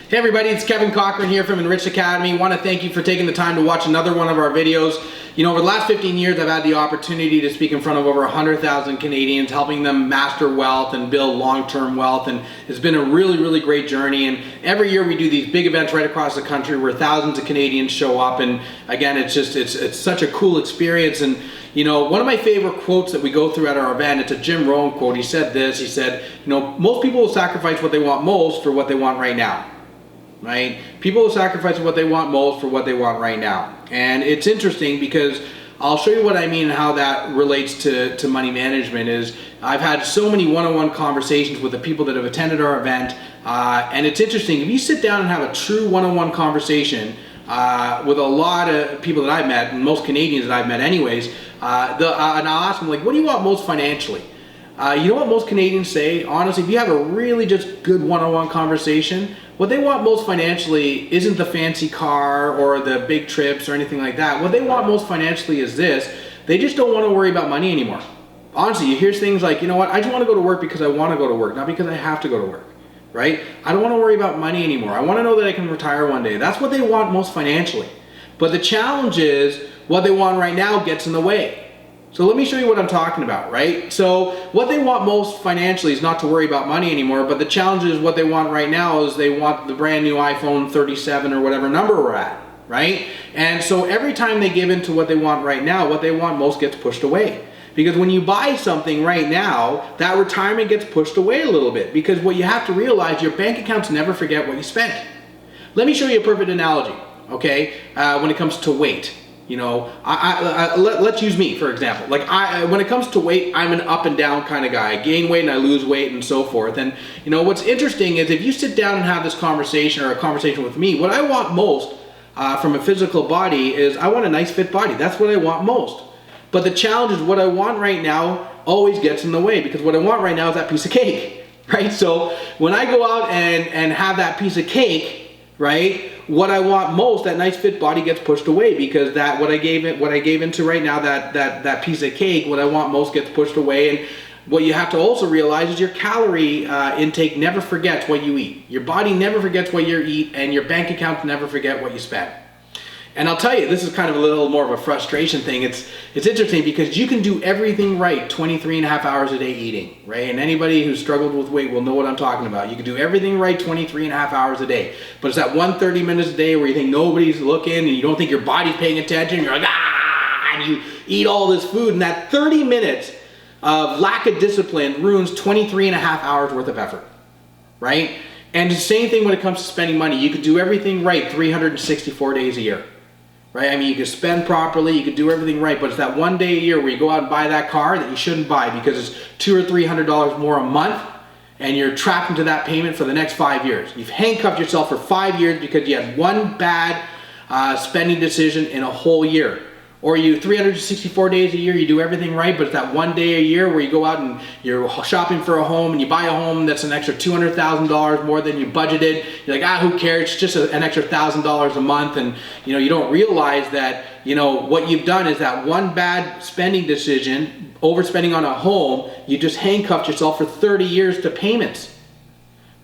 Hey everybody, it's Kevin Cochran here from Enriched Academy. I want to thank you for taking the time to watch another one of our videos. You know, over the last 15 years, I've had the opportunity to speak in front of over 100,000 Canadians, helping them master wealth and build long-term wealth. And it's been a really great journey. And every year we do these big events right across the country where thousands of Canadians show up. And again, it's such a cool experience. And you know, one of my favorite quotes that we go through at our event, it's a Jim Rohn quote. He said this, he said, you know, most people will sacrifice what they want most for what they want right now. Right? People will sacrifice what they want most for what they want right now. And it's interesting because I'll show you what I mean and how that relates to money management. Is I've had so many one-on-one conversations with the people that have attended our event, and it's interesting, if you sit down and have a true one-on-one conversation with a lot of people that I've met, and most Canadians that I've met anyways, and I'll ask them, like, what do you want most financially? You know what most Canadians say? Honestly, if you have a really just good one-on-one conversation, what they want most financially isn't the fancy car or the big trips or anything like that. What they want most financially is this: they just don't want to worry about money anymore. Honestly, you hear things like, you know what, I just want to go to work because I want to go to work, not because I have to go to work, right? I don't want to worry about money anymore. I want to know that I can retire one day. That's what they want most financially. But the challenge is what they want right now gets in the way. So let me show you what I'm talking about, right? So what they want most financially is not to worry about money anymore, but the challenge is what they want right now is they want the brand new iPhone 37 or whatever number we're at, right? And so every time they give in to what they want right now, what they want most gets pushed away. Because when you buy something right now, that retirement gets pushed away a little bit, because what you have to realize, your bank accounts never forget what you spent. Let me show you a perfect analogy, okay? When it comes to weight. You know, let's use me for example. Like when it comes to weight, I'm an up and down kind of guy. I gain weight and I lose weight and so forth. And you know, what's interesting is if you sit down and have this conversation or a conversation with me, what I want most from a physical body is I want a nice fit body. That's what I want most. But the challenge is what I want right now always gets in the way, because what I want right now is that piece of cake, right? So when I go out and have that piece of cake, right, what I want most, that nice fit body, gets pushed away, because that what I gave into right now, that piece of cake, what I want most gets pushed away. And what you have to also realize is your calorie intake never forgets what you eat. Your body never forgets what you eat, and your bank accounts never forget what you spend. And I'll tell you, this is kind of a little more of a frustration thing. It's interesting because you can do everything right 23 and a half hours a day eating, right? And anybody who's struggled with weight will know what I'm talking about. You can do everything right 23 and a half hours a day. But it's that 30 minutes a day where you think nobody's looking and you don't think your body's paying attention. You're like, and you eat all this food. And that 30 minutes of lack of discipline ruins 23 and a half hours worth of effort, right? And the same thing when it comes to spending money. You could do everything right 364 days a year. Right? I mean, you could spend properly, you could do everything right, but it's that one day a year where you go out and buy that car that you shouldn't buy because it's $200 or $300 more a month, and you're trapped into that payment for the next 5 years. You've handcuffed yourself for 5 years because you had one bad spending decision in a whole year. Or you 364 days a year, you do everything right, but it's that one day a year where you go out and you're shopping for a home and you buy a home that's an extra $200,000 more than you budgeted. You're like, who cares? It's just an extra $1,000 a month. And you know, you don't realize that, you know, what you've done is that one bad spending decision, overspending on a home, you just handcuffed yourself for 30 years to payments.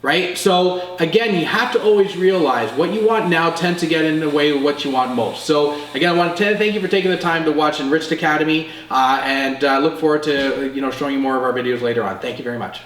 Right? So again, you have to always realize what you want now tends to get in the way of what you want most. So again, I want to thank you for taking the time to watch Enriched Academy, and look forward to showing you more of our videos later on. Thank you very much.